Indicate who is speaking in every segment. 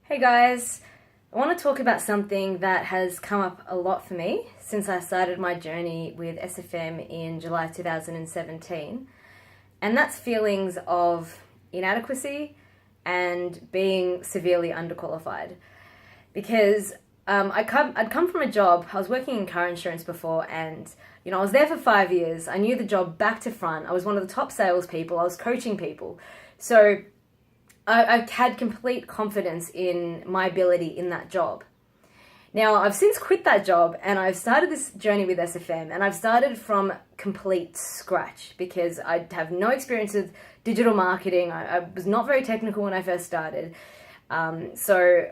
Speaker 1: Hey guys, I want to talk about something that has come up a lot for me since I started my journey with SFM in July 2017, and that's feelings of inadequacy and being severely underqualified. Because I'd come from a job, I was working in car insurance before, and I was there for 5 years. I knew the job back to front. I was one of the top salespeople. I was coaching people. So I had complete confidence in my ability in that job. Now, I've since quit that job and I've started this journey with SFM, and I've started from complete scratch because I have no experience with digital marketing. I was not very technical when I first started. So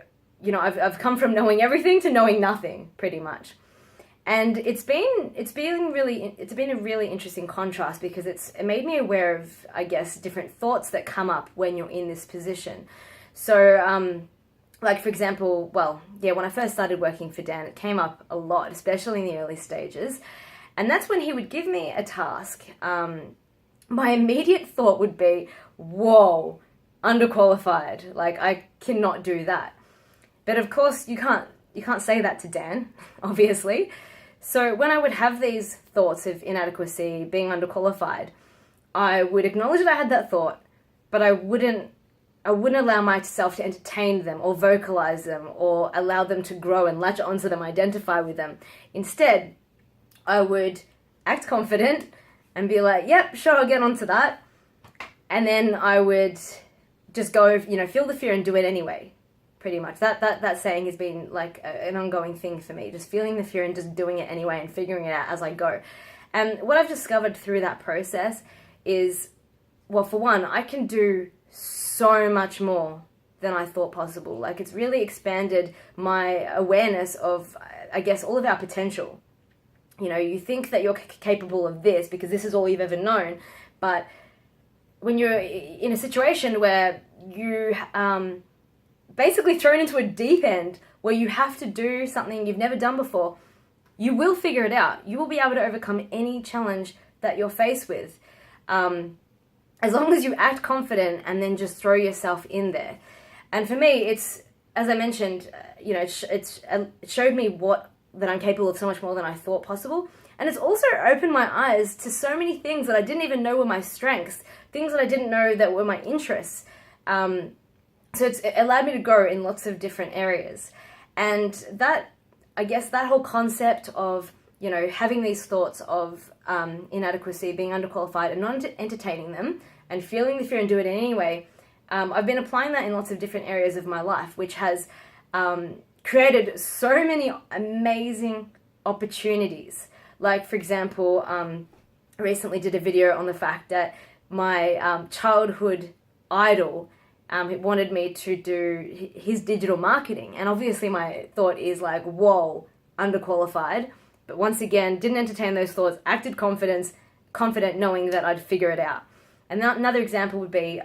Speaker 1: I've come from knowing everything to knowing nothing, pretty much. And it's been a really interesting contrast because it made me aware of, I guess, different thoughts that come up when you're in this position. So, like for example, when I first started working for Dan, it came up a lot, especially in the early stages. And that's when he would give me a task. My immediate thought would be, whoa, underqualified. Like, I cannot do that. But of course, you can't say that to Dan, obviously. So when I would have these thoughts of inadequacy, being underqualified, I would acknowledge that I had that thought, but I wouldn't allow myself to entertain them or vocalize them or allow them to grow and latch onto them, identify with them. Instead, I would act confident and be like, yep, sure, I'll get onto that. And then I would just go, feel the fear and do it anyway. Pretty much. That saying has been like an ongoing thing for me, just feeling the fear and just doing it anyway and figuring it out as I go. And what I've discovered through that process is, well, for one, I can do so much more than I thought possible. Like, it's really expanded my awareness of, I guess, all of our potential. You think that you're capable of this because this is all you've ever known, but when you're in a situation where you basically thrown into a deep end where you have to do something you've never done before, you will figure it out. You will be able to overcome any challenge that you're faced with, as long as you act confident and then just throw yourself in there. And for me, it's, as I mentioned, it showed me that I'm capable of so much more than I thought possible. And it's also opened my eyes to so many things that I didn't even know were my strengths, things that I didn't know that were my interests. So it allowed me to grow in lots of different areas. And that whole concept of, having these thoughts of inadequacy, being underqualified, and not entertaining them, and feeling the fear and do it anyway, I've been applying that in lots of different areas of my life, which has created so many amazing opportunities. Like, for example, I recently did a video on the fact that my childhood idol he wanted me to do his digital marketing. And obviously my thought is like, whoa, underqualified. But once again, didn't entertain those thoughts, acted confident knowing that I'd figure it out. And another example would be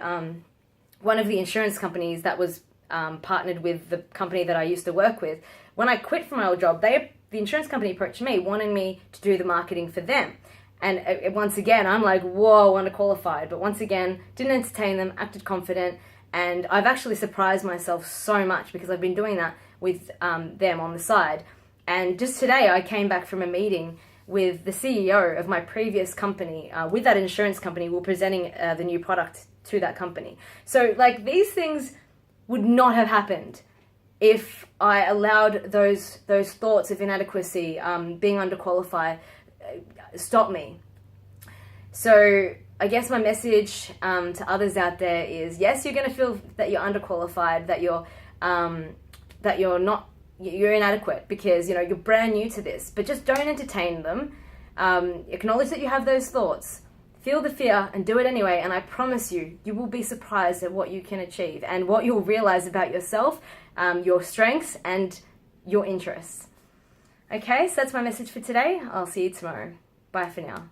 Speaker 1: one of the insurance companies that was partnered with the company that I used to work with. When I quit from my old job, the insurance company approached me, wanting me to do the marketing for them. And once again, I'm like, whoa, underqualified. But once again, didn't entertain them, acted confident. And I've actually surprised myself so much because I've been doing that with them on the side. And just today I came back from a meeting with the CEO of my previous company, with that insurance company. We're presenting the new product to that company. So like, these things would not have happened if I allowed those thoughts of inadequacy, being underqualified, stop me. So I guess my message to others out there is, yes, you're going to feel that you're underqualified, that you're inadequate because you're brand new to this. But just don't entertain them. Acknowledge that you have those thoughts. Feel the fear and do it anyway. And I promise you will be surprised at what you can achieve and what you'll realize about yourself, your strengths and your interests. Okay, so that's my message for today. I'll see you tomorrow. Bye for now.